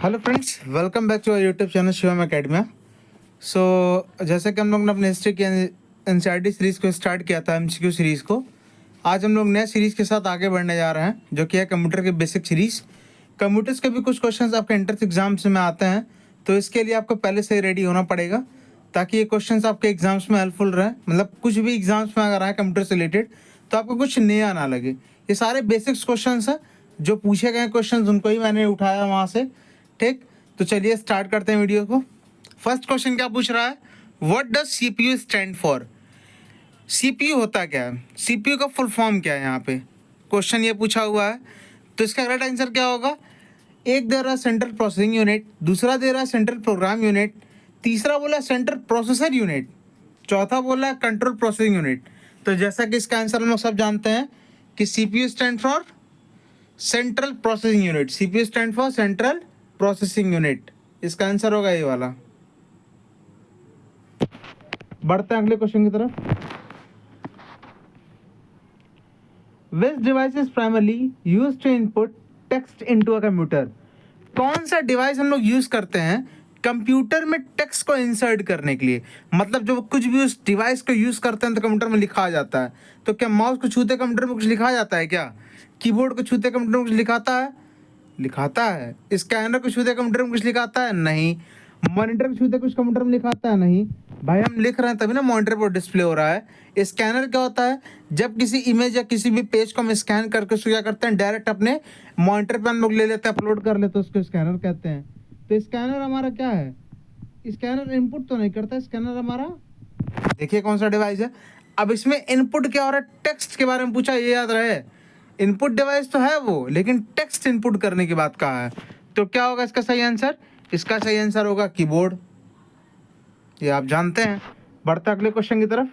Hello friends, welcome back to our YouTube channel Shivam Academia. जैसे कि हम लोग ने अपने हिस्ट्री की एनसीईआरटी सीरीज़ को स्टार्ट किया था, एमसीक्यू सीरीज़ को, आज हम लोग नए सीरीज़ के साथ आगे बढ़ने जा रहे हैं, जो कि है कंप्यूटर के बेसिक सीरीज़। कंप्यूटर्स के भी कुछ क्वेश्चंस आपके एंट्रेंस एग्जाम्स में आते हैं, तो इसके लिए आपको पहले से ही रेडी होना पड़ेगा ताकि ये क्वेश्चंस आपके एग्जाम्स में हेल्पफुल रहे। मतलब कुछ भी एग्जाम्स में अगर आए कंप्यूटर से रिलेटेड तो आपको कुछ नया ना लगे। ये सारे बेसिक्स क्वेश्चंस हैं, जो पूछे गए क्वेश्चंस उनको ही मैंने उठाया वहाँ से। ठीक, तो चलिए स्टार्ट करते हैं वीडियो को। फर्स्ट क्वेश्चन क्या पूछ रहा है, what does CPU stand for. CPU होता क्या है, सीपीयू का फुल फॉर्म क्या है, यहाँ पे क्वेश्चन ये पूछा हुआ है। तो इसका करेक्ट आंसर क्या होगा, एक दे रहा है सेंट्रल प्रोसेसिंग यूनिट, दूसरा दे रहा है सेंट्रल प्रोग्राम यूनिट, तीसरा बोला सेंट्रल प्रोसेसर यूनिट, चौथा बोला है कंट्रोल प्रोसेसिंग यूनिट। तो जैसा कि इसका आंसर हम लोग सब जानते हैं कि CPU stand for central processing unit, CPU stand for central processing unit. इसका आंसर होगा ये वाला। बढ़ते हैं अगले क्वेश्चन की तरफ। Which device is primarily use to input text into a computer. कौन सा डिवाइस हम लोग यूज करते हैं कंप्यूटर में टेक्स्ट को इंसर्ट करने के लिए। मतलब जब कुछ भी उस डिवाइस को यूज करते हैं तो कंप्यूटर में लिखा जाता है। तो क्या माउस को छूते कंप्यूटर में कुछ लिखा जाता है क्या, कीबोर्ड को छूते कंप्यूटर में कुछ लिखाता है, लिखाता है। स्कैनर को छूते कंप्यूटर में कुछ लिखाता है, नहीं। मॉनिटर को छूते कुछ कंप्यूटर में लिखाता है, नहीं। भाई हम लिख रहे हैं तभी ना मॉनिटर पर डिस्प्ले हो रहा है। स्कैनर क्या होता है, जब किसी इमेज या किसी भी पेज को हम स्कैन करके उसको क्या करते हैं, डायरेक्ट अपने मॉनिटर पर हम लोग ले लेते हैं, अपलोड कर लेते हैं, उसको स्कैनर कहते हैं। तो स्कैनर हमारा क्या है, स्कैनर इनपुट तो नहीं करता, स्कैनर हमारा देखिए कौन सा डिवाइस है। अब इसमें इनपुट क्या हो रहा है, टेक्स्ट के बारे में पूछा, ये याद रहे। इनपुट डिवाइस तो है वो, लेकिन टेक्स्ट इनपुट करने की बात कहा है। तो क्या होगा इसका सही आंसर, इसका सही आंसर होगा कीबोर्ड, ये आप जानते हैं। बढ़ते अगले क्वेश्चन की तरफ।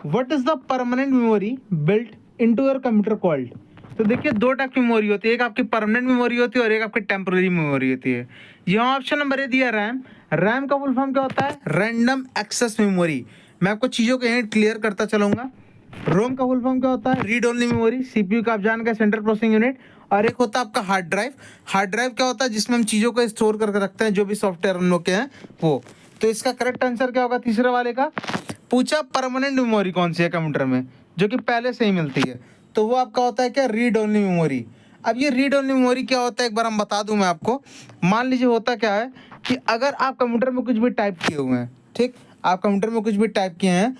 What is the permanent memory built into your computer called. तो देखिए दो टाइप की मेमोरी होती है, एक आपकी परमानेंट मेमोरी होती है और एक आपकी टेम्पररी मेमोरी होती है। यहाँ ऑप्शन नंबर ए दिया रैम। रैम का फुल फॉर्म क्या होता है, रैंडम एक्सेस मेमोरी। मैं आपको चीज़ों को यहीं क्लियर करता चलूंगा। रोम का फुल फॉर्म क्या होता है, रीड ओनली मेमोरी। सीपीयू का आप जान गए, सेंट्रल प्रोसेसिंग यूनिट। और एक होता है आपका हार्ड ड्राइव। हार्ड ड्राइव क्या होता है, जिसमें हम चीज़ों को स्टोर करके रखते हैं, जो भी सॉफ्टवेयर हम लोग के हैं वो। तो इसका करेक्ट आंसर क्या होगा तीसरे वाले का। पूछा परमानेंट मेमोरी कौन सी है कंप्यूटर में, जो कि पहले से ही मिलती है, तो वो आपका होता है क्या, रीड ओनली मेमोरी। अब ये रीड ओनली मेमोरी क्या होता है, एक बार हम बता दूं मैं आपको। मान लीजिए होता क्या है कि अगर आप कंप्यूटर में कुछ भी टाइप किए हुए हैं, ठीक, आप कंप्यूटर में कुछ भी टाइप किए हैं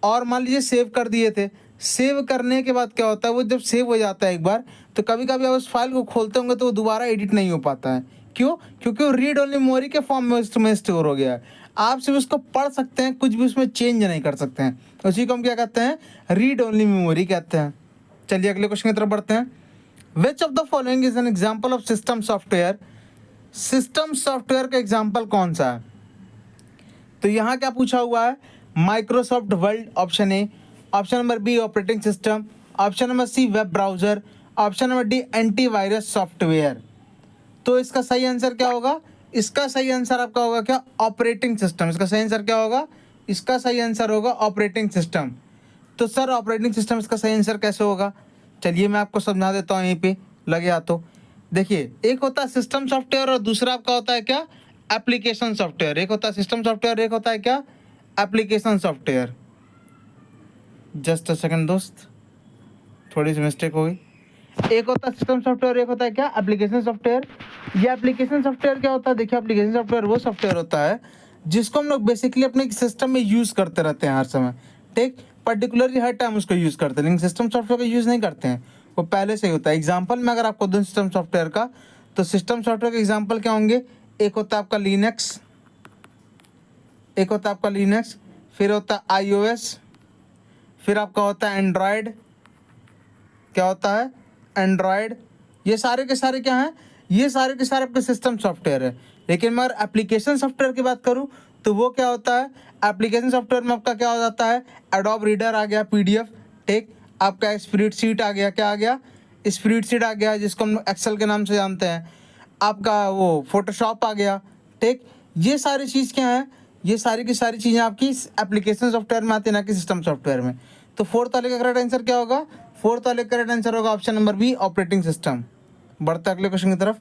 और मान लीजिए सेव कर दिए थे। सेव करने के बाद क्या होता है, वो जब सेव हो जाता है एक बार, तो कभी कभी आप उस फाइल को खोलते होंगे तो वो दोबारा एडिट नहीं हो पाता है। क्यों, क्योंकि वो रीड ओनली मेमोरी के फॉर्म में उसमें स्टोर हो गया है। आप सिर्फ उसको पढ़ सकते हैं, कुछ भी उसमें चेंज नहीं कर सकते हैं। उसी को हम क्या कहते हैं, रीड ओनली मेमोरी कहते हैं। चलिए अगले क्वेश्चन की तरफ बढ़ते हैं। Which of the following is an example of system software. System software का एग्जाम्पल कौन सा है। तो यहाँ क्या पूछा हुआ है, Microsoft Word option A, option number B operating system, option number C web browser, option number D antivirus software. तो इसका सही आंसर क्या होगा, इसका सही आंसर आपका होगा क्या, ऑपरेटिंग सिस्टम। इसका सही आंसर क्या होगा, इसका सही आंसर होगा ऑपरेटिंग सिस्टम। तो सर ऑपरेटिंग सिस्टम इसका सही आंसर कैसे होगा, चलिए मैं आपको समझा देता हूँ यहीं पे लगे हाथों। देखिए एक होता है सिस्टम सॉफ्टवेयर और दूसरा आपका होता है क्या, एप्लीकेशन सॉफ्टवेयर। एक होता है सिस्टम सॉफ्टवेयर, एक होता है क्या, application software. Just a second दोस्त, थोड़ी सी मिस्टेक हो गई। एक होता है सिस्टम सॉफ्टवेयर, एक होता है क्या, एप्लीकेशन सॉफ्टवेयर। ये एप्लीकेशन सॉफ्टवेयर क्या होता है, देखिए एप्लीकेशन सॉफ्टवेयर वो सॉफ्टवेयर होता है जिसको हम लोग बेसिकली अपने सिस्टम में यूज़ करते रहते हैं हर समय। ठीक, पर्टिकुलरली हर टाइम उसको यूज़ करते हैं, लेकिन सिस्टम सॉफ्टवेयर का यूज़ नहीं करते हैं, वो पहले से ही होता है। एग्जाम्पल में अगर आपको दूँ सिस्टम सॉफ्टवेयर का, तो सिस्टम सॉफ्टवेयर के एग्जाम्पल क्या होंगे, एक होता है आपका लिनक्स, एक होता है आपका लिनक्स, फिर होता है iOS, फिर आपका होता है एंड्रॉयड। क्या होता है, एंड्रॉयड। ये सारे के सारे क्या हैं, ये सारे के सारे आपके सिस्टम सॉफ्टवेयर है। लेकिन मैं एप्लीकेशन सॉफ्टवेयर की बात करूं तो वो क्या होता है, एप्लीकेशन सॉफ्टवेयर में आपका क्या हो जाता है, एडोब रीडर आ गया, पीडीएफ। ठीक, आपका स्प्रेडशीट आ गया, क्या आ गया, स्प्रेडशीट आ गया, जिसको हम एक्सेल के नाम से जानते हैं। आपका वो फोटोशॉप आ गया। ठीक, ये सारी चीज़ क्या है, ये सारी की सारी चीज़ें आपकी एप्लीकेशन सॉफ्टवेयर में आती है, ना कि सिस्टम सॉफ्टवेयर में। तो फोर्थ वाले का करेक्ट आंसर क्या होगा, फोर्थ वाले करेक्ट आंसर होगा option number B operating system. बढ़ते अगले क्वेश्चन की तरफ।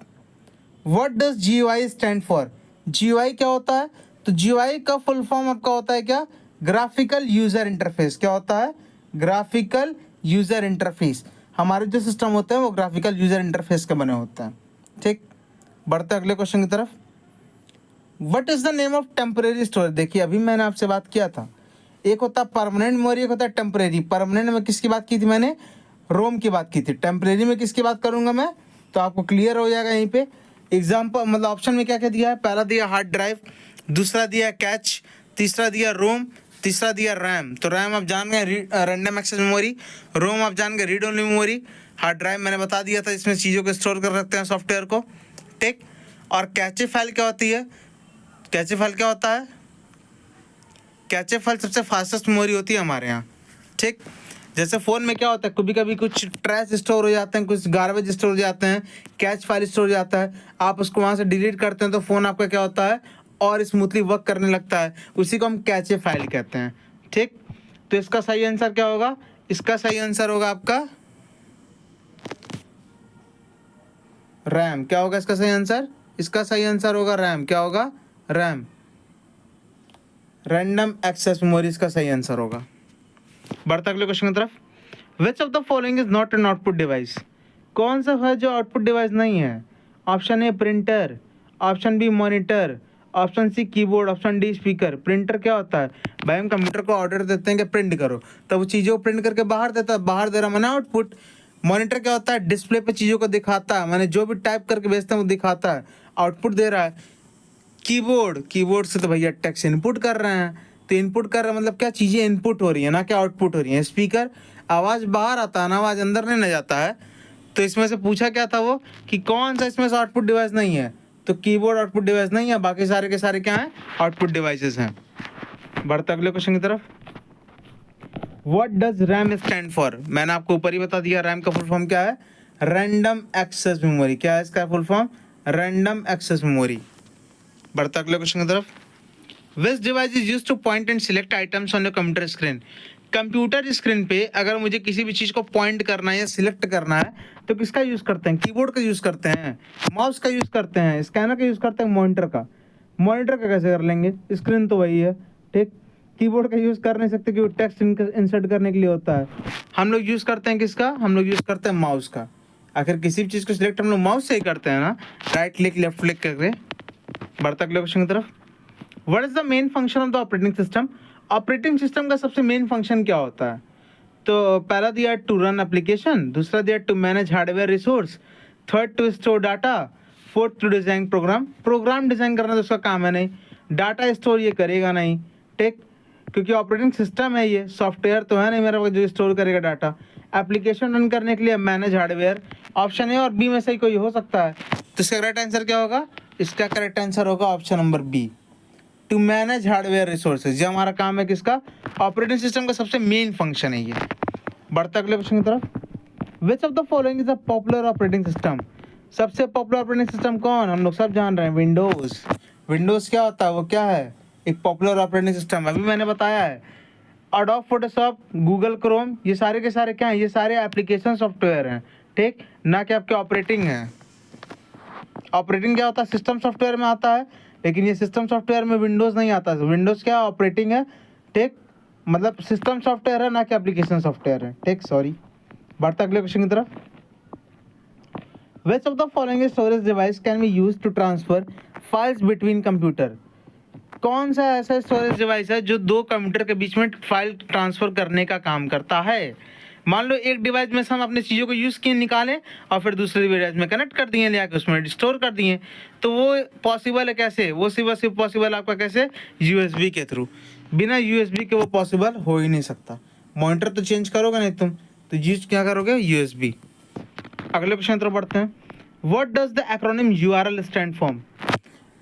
What does GUI stand for? GUI क्या होता है? तो GUI का फुल फॉर्म आपका होता है क्या? Graphical user interface. क्या होता है? Graphical user interface. हमारे जो सिस्टम होते हैं वो ग्राफिकल यूजर इंटरफेस के बने होते हैं। ठीक, बढ़ते अगले क्वेश्चन की तरफ। What is the name of temporary storage? देखिए अभी मैंने आपसे बात किया था, एक होता है परमानेंट मेमोरी, एक होता है टेम्परेरी। परमानेंट में किसकी बात की थी मैंने? रोम की बात की थी। टेम्परेरी में किसकी बात करूंगा मैं? तो आपको क्लियर हो जाएगा यहीं पे। एग्जाम्पल मतलब ऑप्शन में क्या क्या दिया है? पहला दिया हार्ड ड्राइव, दूसरा दिया कैच, तीसरा दिया रोम, तीसरा दिया रैम। तो रैम आप जान गए रैंडम एक्सेस मेमोरी, रोम आप जान गए read only memory, hard drive मैंने बता दिया था इसमें चीज़ों को स्टोर कर सकते हैं सॉफ्टवेयर को। ठीक, और कैचे फाइल क्या होती है? कैचे फाइल क्या होता है? कैचे फाइल सबसे फास्टेस्ट मेमोरी होती है हमारे यहाँ। ठीक, जैसे फ़ोन में क्या होता है, कभी कभी कुछ ट्रैश स्टोर हो जाते हैं, कुछ गार्बेज स्टोर हो जाते हैं, कैच फाइल स्टोर हो जाता है, आप उसको वहाँ से डिलीट करते हैं तो फ़ोन आपका क्या होता है और स्मूथली वर्क करने लगता है, उसी को हम कैचे फाइल कहते हैं। ठीक, तो इसका सही आंसर क्या होगा? इसका सही आंसर होगा आपका रैम। क्या होगा इसका सही आंसर? इसका सही आंसर होगा रैम। क्या होगा? रैम, रैंडम एक्सेस मेमोरी इसका सही आंसर होगा। बढ़ता अगले क्वेश्चन की तरफ। Which of the following is not an output device? कौन सा है जो आउटपुट डिवाइस नहीं है? Option A printer, option B monitor, option C keyboard, option D speaker. Printer क्या होता है भाई? हम कंप्यूटर को ऑर्डर देते हैं कि प्रिंट करो, तब वो चीज़ों को प्रिंट करके बाहर देता है, बाहर दे रहा माना आउटपुट। मॉनिटर क्या होता है? डिस्प्ले पे चीज़ों को दिखाता है, मैंने जो भी टाइप करके भेजता है वो दिखाता है, आउटपुट दे रहा है। कीबोर्ड, कीबोर्ड से तो भैया टेक्स्ट इनपुट कर रहे हैं, तो इनपुट कर रहे हैं मतलब क्या चीज़ें इनपुट हो रही है ना, क्या आउटपुट हो रही है। स्पीकर आवाज़ बाहर आता है ना, आवाज़ अंदर नहीं न जाता है। तो इसमें से पूछा क्या था वो कि कौन सा इसमें से आउटपुट डिवाइस नहीं है? तो कीबोर्ड आउटपुट डिवाइस नहीं है, बाकी सारे के सारे क्या हैं? आउटपुट डिवाइसेस हैं। बढ़ते अगले क्वेश्चन की तरफ। What does RAM stand for? मैंने आपको ऊपर ही बता दिया रैम का फुल फॉर्म क्या है? Random access memory. क्या है इसका full form? Random access memory. बढ़ता अगले क्वेश्चन की तरफ। Which device is use to point and select items on your computer screen? Computer screen पे अगर मुझे किसी भी चीज़ को पॉइंट करना है या सिलेक्ट करना है तो किसका यूज़ करते हैं? कीबोर्ड का यूज़ करते हैं, माउस का यूज़ करते हैं, स्कैनर का यूज़ करते हैं, मॉनिटर का। मॉनिटर का कैसे कर लेंगे? स्क्रीन तो वही है। ठीक, कीबोर्ड का यूज़ कर नहीं सकते क्योंकि टेक्स्ट इंसर्ट करने के लिए होता है। हम लोग यूज़ करते हैं किसका? हम लोग यूज़ करते हैं माउस का। आखिर किसी भी चीज़ को सिलेक्ट हम लोग माउस से ही करते हैं ना, राइट क्लिक लेफ्ट क्लिक करके। बढ़ता अगले क्वेश्चन की तरफ। What is the main function of the operating system? Operating system का सबसे मेन फंक्शन क्या होता है? तो पहला दिया टू रन एप्लीकेशन, दूसरा दिया to manage hardware resource, third to store data, fourth to design program. Program design करना तो उसका काम है नहीं, डाटा स्टोर ये करेगा नहीं। ठीक, क्योंकि ऑपरेटिंग सिस्टम है, ये सॉफ्टवेयर तो है नहीं मेरा पास जो स्टोर करेगा डाटा। एप्लीकेशन रन करने के लिए मैनेज हार्डवेयर। ऑप्शन ए और बी में से ही कोई हो सकता है, तो इसका करेक्ट आंसर क्या होगा? इसका करेक्ट आंसर होगा option number B, to manage hardware resources. ये हमारा काम है किसका? ऑपरेटिंग सिस्टम का सबसे मेन फंक्शन है ये। बढ़ता अगले क्वेश्चन की तरफ। Which of the following is a popular operating system? सबसे पॉपुलर ऑपरेटिंग सिस्टम कौन? हम लोग सब जान रहे हैं, विंडोज। विंडोज क्या होता है? वो क्या है? एक पॉपुलर ऑपरेटिंग सिस्टम। अभी मैंने बताया है एडोब फोटोशॉप, गूगल क्रोम, ये सारे के सारे क्या हैं? ये सारे एप्लीकेशन सॉफ्टवेयर हैं। ठीक, ना कि आपके ऑपरेटिंग है। ऑपरेटिंग क्या होता है? सिस्टम सॉफ्टवेयर में आता है, लेकिन ये सिस्टम सॉफ्टवेयर में विंडोज़ नहीं आता है। विंडोज़ क्या ऑपरेटिंग है। ठीक, मतलब सिस्टम सॉफ्टवेयर है ना कि एप्लीकेशन सॉफ्टवेयर है। ठीक, सॉरी। बढ़ता अगले क्वेश्चन की तरफ। Which of the following storage device can be use to transfer files between computer? कौन सा ऐसा स्टोरेज डिवाइस है जो दो कंप्यूटर के बीच में फाइल ट्रांसफर करने का काम करता है? मान लो एक डिवाइस में से हम अपनी चीज़ों को यूज़ किए, निकालें और फिर दूसरे डिवाइस में कनेक्ट कर दिए, ले आके उसमें स्टोर कर दिए, तो वो पॉसिबल है कैसे? वो सिर्फ पॉसिबल आपका कैसे? यूएसबी के थ्रू। बिना यूएसबी के वो पॉसिबल हो ही नहीं सकता। मॉनिटर तो चेंज करोगे नहीं तुम, तो यूज क्या करोगे? यूएसबी। अगले क्वेश्चन तरफ बढ़ते हैं। What does the acronym URL stand for?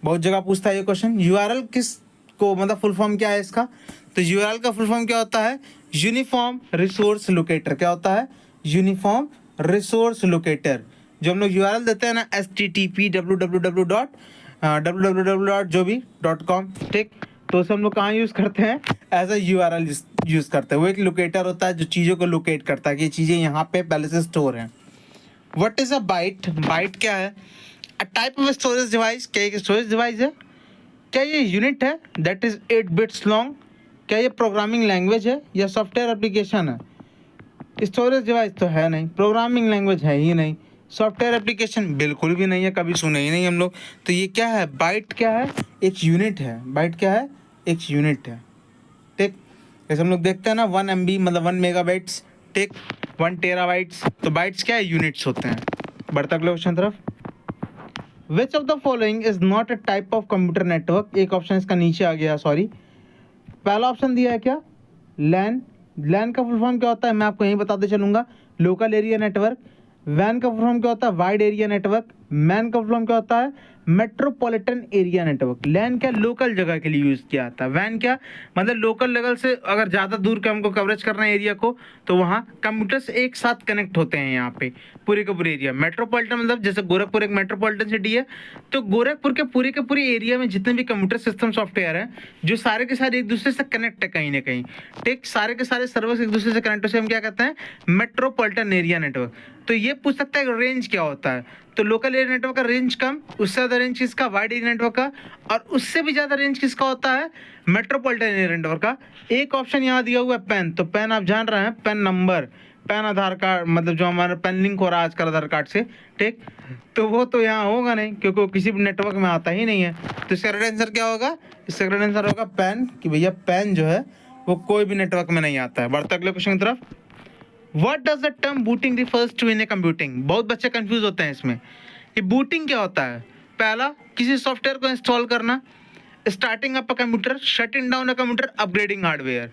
बहुत जगह पूछता है ये क्वेश्चन। यूआरएल किस को मतलब फुल फॉर्म क्या है इसका? तो यूआरएल का फुल फॉर्म क्या होता है? Uniform resource locator. क्या होता है? Uniform resource locator. जो हम लोग यूआरएल देते हैं ना, HTTP www जो भी .com। ठीक, तो उसे हम लोग कहाँ यूज़ करते हैं? एज अ यूआरएल यूज़ करते हैं। वो एक लोकेटर होता है जो चीज़ों को लोकेट करता है कि ये चीज़ें यहाँ पे पहले से स्टोर हैं। What is a byte? Byte क्या है? A type of storage device, क्या एक स्टोरेज डिवाइस है? क्या ये यूनिट है दैट इज 8 बिट्स लॉन्ग? क्या ये प्रोग्रामिंग लैंग्वेज है या सॉफ्टवेयर एप्लीकेशन है? स्टोरेज डिवाइस तो है नहीं, प्रोग्रामिंग लैंग्वेज है ही नहीं, सॉफ्टवेयर एप्लीकेशन बिल्कुल भी नहीं है, कभी सुने ही नहीं हम लोग। तो ये क्या है? बाइट क्या है? एक यूनिट है। बाइट क्या है? एक यूनिट है। ठीक, जैसे हम लोग देखते हैं ना 1 MB मतलब 1 मेगाबाइट्स, ठीक, 1 टेराबाइट्स। तो बाइट्स क्या है? यूनिट्स होते हैं। बढ़ता अगले क्वेश्चन तरफ। Which of the following is not a type of computer network? एक ऑप्शन इसका नीचे आ गया, सॉरी। पहला ऑप्शन दिया है क्या? लैन। लैन का फुल फॉर्म क्या होता है मैं आपको यहीं बताते चलूंगा, लोकल एरिया नेटवर्क। वैन का फुल फॉर्म क्या होता है? Wide area network. मैन का फुल फॉर्म क्या होता है? Metropolitan area network. लैन क्या? लोकल जगह के लिए यूज किया जाता है। वैन क्या? मतलब लोकल लेवल से अगर ज़्यादा दूर का हमको कवरेज करना है एरिया को, तो वहाँ कंप्यूटर्स एक साथ कनेक्ट होते हैं यहाँ पे पूरे के पूरे एरिया। मेट्रोपॉलिटन मतलब जैसे गोरखपुर एक मेट्रोपॉलिटन सिटी है, तो गोरखपुर के पूरे एरिया में जितने भी कंप्यूटर सिस्टम सॉफ्टवेयर हैं, जो सारे के सारे एक दूसरे से कनेक्ट है कहीं ना कहीं, ठीक, सारे के सारे सर्वर्स एक दूसरे से कनेक्ट होते हैं, हम क्या कहते हैं? Metropolitan area network. तो ये पूछ सकता है रेंज क्या होता है? तो लोकल एरिया नेटवर्क का रेंज कम, उससे ज़्यादा रेंज किसका? वाइड एरिया नेटवर्क का। और उससे भी ज़्यादा रेंज किसका होता है? मेट्रोपॉलिटन एरिया नेटवर्क का। एक ऑप्शन यहाँ दिया हुआ है पेन, तो पेन आप जान रहे हैं, पेन नंबर, पेन आधार कार्ड, मतलब जो हमारा पेन लिंक हो रहा है आजकल आधार कार्ड से, ठीक, तो वो तो यहाँ होगा नहीं क्योंकि वो किसी भी नेटवर्क में आता ही नहीं है। तो इसका राइट आंसर क्या होगा? इसका राइट आंसर होगा पेन, कि भैया पेन जो है वो कोई भी नेटवर्क में नहीं आता है। बढ़ते अगले क्वेश्चन की तरफ। What does the term booting refers to in a computing? बहुत बच्चे कंफ्यूज होते हैं इसमें कि बूटिंग क्या होता है। पहला, किसी सॉफ्टवेयर को इंस्टॉल करना, starting up a computer, shutting down a computer, upgrading hardware.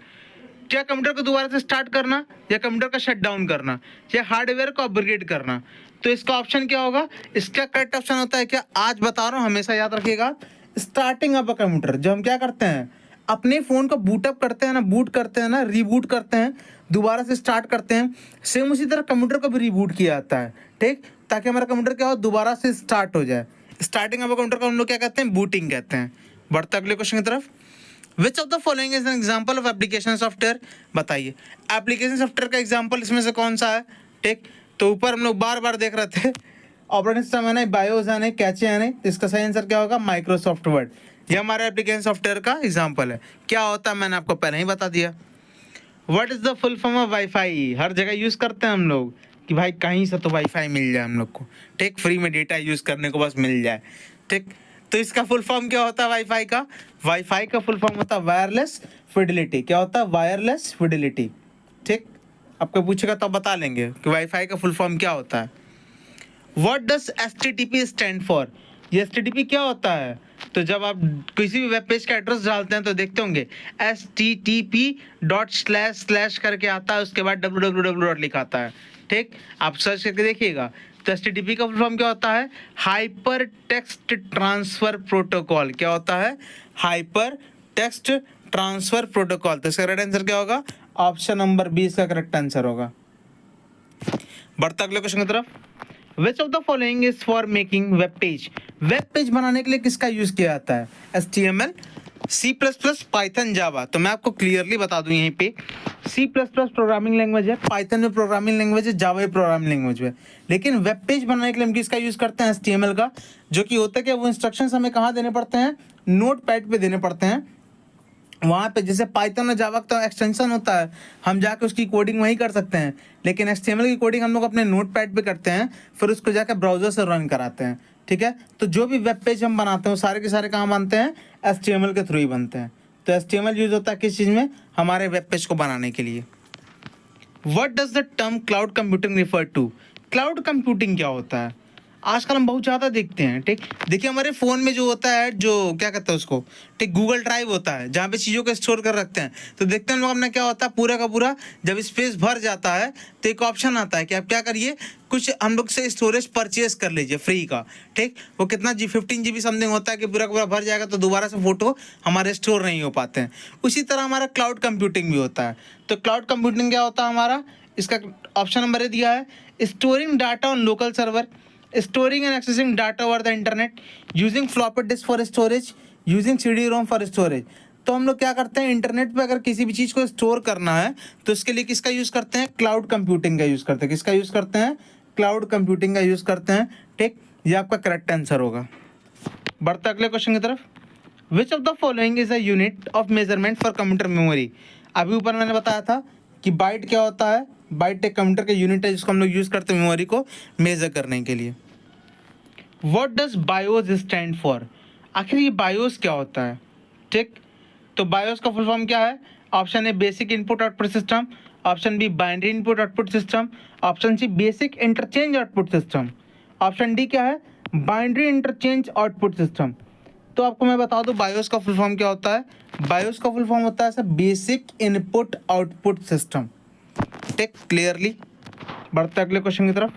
क्या कंप्यूटर को दोबारा से स्टार्ट करना, या कंप्यूटर का शट डाउन करना, या हार्डवेयर को अपग्रेड करना। तो इसका ऑप्शन क्या होगा? इसका करेक्ट ऑप्शन होता है क्या? आज बता रहा हूँ, हमेशा याद रखिएगा, स्टार्टिंग अप अ कंप्यूटर। जब हम क्या करते हैं, अपने फ़ोन को बूटअप करते हैं ना, बूट करते हैं ना, रीबूट करते हैं, दोबारा से स्टार्ट करते हैं, सेम उसी तरह कंप्यूटर को भी रीबूट किया जाता है, ठीक, ताकि हमारा कंप्यूटर क्या हो, दोबारा से स्टार्ट हो जाए। स्टार्टिंग ऑफ कंप्यूटर को हम लोग क्या कहते हैं? बूटिंग कहते हैं। बढ़ते अगले क्वेश्चन की तरफ। Which of the following is an example of application software? बताइए, एप्लीकेशन सॉफ्टवेयर का एग्जाम्पल इसमें से कौन सा है? ठीक, तो ऊपर हम लोग बार बार देख रहे थे, ऑपरेटिंग सिस्टम है नहीं, बायोस है नहीं, कैचे है नहीं, तो इसका सही आंसर क्या होगा? Microsoft word. ये हमारे एप्लीकेशन सॉफ्टवेयर का एग्जाम्पल है। क्या होता है मैंने आपको पहले ही बता दिया। What is the full form of WiFi? हर जगह यूज़ करते हैं हम लोग कि भाई कहीं से तो वाईफाई मिल जाए हम लोग को, ठीक, फ्री में डेटा यूज़ करने को बस मिल जाए, ठीक। तो इसका फुल फॉर्म क्या होता है वाईफाई का? वाईफाई का फुल फॉर्म होता है वायरलेस फिडेलिटी। क्या होता है? वायरलेस फिडेलिटी, ठीक। आपको पूछेगा तो आप बता लेंगे कि वाईफाई का फुल फॉर्म क्या होता है। What does HTTP stand for? ये HTTP क्या होता है? तो जब आप किसी भी वेब पेज का एड्रेस डालते हैं तो देखते होंगे HTTP./ करके आता है, उसके बाद www लिखा आता है, ठीक, आप सर्च करके देखिएगा। तो HTTP का फुल फॉर्म क्या होता है? Hyper text transfer protocol. क्या होता है? Hyper text transfer protocol. तो इसका राइट आंसर क्या होगा? ऑप्शन नंबर 20 का करेक्ट आंसर होगा। बढ़ता अगले क्वेश्चन की तरफ। Which of the following is for making web page? Web page बनाने के लिए किसका यूज किया जाता है? HTML, C++, पाइथन, जावा। तो मैं आपको क्लियरली बता दूं यहीं पे, C++ प्रोग्रामिंग लैंग्वेज है, पाइथन में प्रोग्रामिंग लैंग्वेज है, जावा प्रोग्रामिंग लैंग्वेज है। लेकिन वेब पेज बनाने के लिए हम किसका यूज करते हैं? HTML का। जो कि होता है कि वो इंस्ट्रक्शंस हमें कहाँ देने पड़ते हैं? नोट पैड पे देने पड़ते हैं। वहाँ पे जैसे पाइथन और जावा का एक्सटेंशन होता है, हम जाके उसकी कोडिंग वहीं कर सकते हैं, लेकिन HTML की कोडिंग हम लोग अपने नोट पैड पर करते हैं, फिर उसको जाकर ब्राउजर से रन कराते हैं, ठीक है। तो जो भी वेब पेज हम बनाते हैं वो सारे के सारे कहाँ बनते हैं? HTML के थ्रू ही बनते हैं। तो HTML यूज होता है किस चीज़ में? हमारे वेब पेज को बनाने के लिए। What does the term cloud computing refer to? Cloud computing क्या होता है? आजकल हम बहुत ज़्यादा देखते हैं, ठीक। देखिए हमारे फ़ोन में जो होता है, जो क्या कहते हैं उसको, ठीक, गूगल ड्राइव होता है, जहाँ पे चीज़ों को स्टोर कर रखते हैं। तो देखते हैं लोग अपना क्या होता है, पूरा का पूरा जब स्पेस भर जाता है तो एक ऑप्शन आता है कि आप क्या करिए, कुछ हम लोग से स्टोरेज परचेज कर लीजिए फ्री का, ठीक। वो कितना 15 GB समथिंग होता है कि पूरा का पूरा भर जाएगा तो दोबारा से फोटो हमारे स्टोर नहीं हो पाते हैं। उसी तरह हमारा क्लाउड कंप्यूटिंग भी होता है। तो क्लाउड कंप्यूटिंग क्या होता है हमारा? इसका ऑप्शन नंबर दिया है, storing data on local server, storing and accessing data over the internet, using floppy disk for storage, using CD-ROM for storage। तो हम लोग क्या करते हैं, इंटरनेट पे अगर किसी भी चीज़ को स्टोर करना है तो इसके लिए किसका यूज़ करते हैं? क्लाउड कंप्यूटिंग का यूज़ करते हैं। किसका यूज़ करते हैं? क्लाउड कंप्यूटिंग का यूज़ करते हैं, ठीक। ये आपका करेक्ट आंसर होगा। बढ़ते अगले क्वेश्चन की तरफ। Which of the following is a unit of measurement for computer memory. अभी ऊपर मैंने बताया था कि बाइट क्या होता है, बाइट एक कंप्यूटर का यूनिट है जिसको हम लोग यूज़ करते हैं मेमोरी को मेजर करने के लिए। What does BIOS stand for. आखिर ये बायोस क्या होता है, ठीक। तो बायोस का फुल फॉर्म क्या है? Option A basic input output system, option B binary input output system, option C basic interchange output system, option D क्या है? Binary interchange output system. तो आपको मैं बता दूं बायोस का फुल फॉर्म क्या होता है। बायोस का फुल फॉर्म होता है sir basic input output system, ठीक, क्लियरली। बढ़ते अगले क्वेश्चन की तरफ।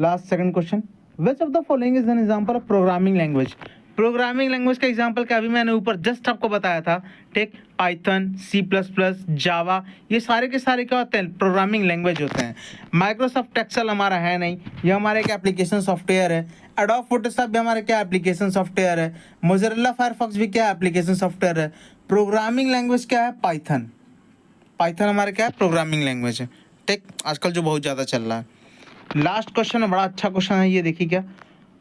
Last second question. Which of the following is an example of programming language. Programming language का एग्जांपल क्या अभी मैंने ऊपर जस्ट आपको बताया था, ठीक। पाइथन, सी प्लस प्लस, जावा, ये सारे के सारे क्या होते हैं? प्रोग्रामिंग लैंग्वेज होते हैं। माइक्रोसॉफ्ट एक्सेल हमारा है नहीं, ये हमारा एक एप्लीकेशन सॉफ्टवेयर है। एडोब फोटोशॉप भी हमारा क्या एप्लीकेशन सॉफ्टवेयर है। मोज़रेला फायरफॉक्स भी क्या एप्लीकेशन सॉफ्टवेयर है। प्रोग्रामिंग लैंग्वेज क्या है? पाइथन। पाइथन हमारा क्या है? प्रोग्रामिंग लैंग्वेज है, ठीक, आजकल जो बहुत ज़्यादा चल रहा है। लास्ट क्वेश्चन है, बड़ा अच्छा क्वेश्चन है ये, देखिए क्या।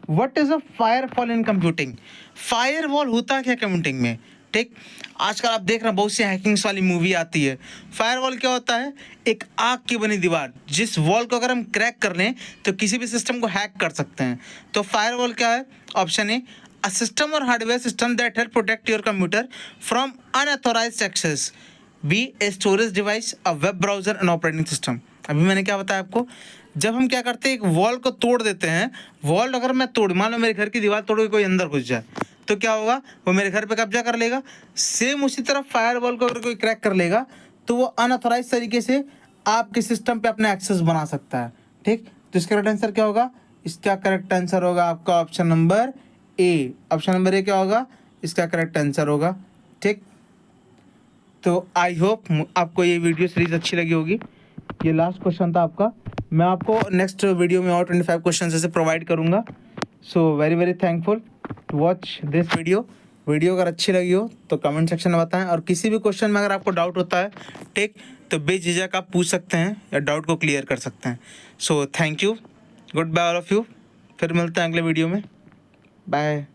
What is a firewall in computing. Firewall होता क्या कंप्यूटिंग में, ठीक। आजकल आप देख रहे हैं बहुत सी हैकिंग्स वाली मूवी आती है। फायरवॉल क्या होता है? एक आग की बनी दीवार, जिस वॉल को अगर हम क्रैक कर लें तो किसी भी सिस्टम को हैक कर सकते हैं। तो फायरवॉल क्या है? ऑप्शन ए अ सिस्टम और hardware system that help protect your computer from unauthorized access. B A storage device, a web browser and operating system. अभी मैंने क्या बताया आपको, जब हम क्या करते हैं एक वॉल को तोड़ देते हैं, वॉल अगर मैं तोड़, मान लो मेरे घर की दीवार तोड़ के कोई अंदर घुस जाए तो क्या होगा? वो मेरे घर पे कब्जा कर लेगा। सेम उसी तरह फायर वॉल को अगर कोई क्रैक कर लेगा तो वो अनऑथोराइज तरीके से आपके सिस्टम पे अपना एक्सेस बना सकता है, ठीक। तो इसका करेक्ट आंसर क्या होगा? इसका करेक्ट आंसर होगा आपका option number A. Option number A क्या होगा? इसका करेक्ट आंसर होगा, ठीक। तो आई होप आपको ये वीडियो सीरीज अच्छी लगी होगी। ये लास्ट क्वेश्चन था आपका। मैं आपको नेक्स्ट वीडियो में और 25 क्वेश्चन ऐसे प्रोवाइड करूँगा। So very very thankful to watch this video. Video अगर अच्छी लगी हो तो कमेंट सेक्शन में बताएं, और किसी भी क्वेश्चन में अगर आपको डाउट होता है, ठीक, तो बेझिझक आप पूछ सकते हैं या डाउट को क्लियर कर सकते हैं। So thank you, goodbye all of you. फिर मिलते हैं अगले वीडियो में, बाय।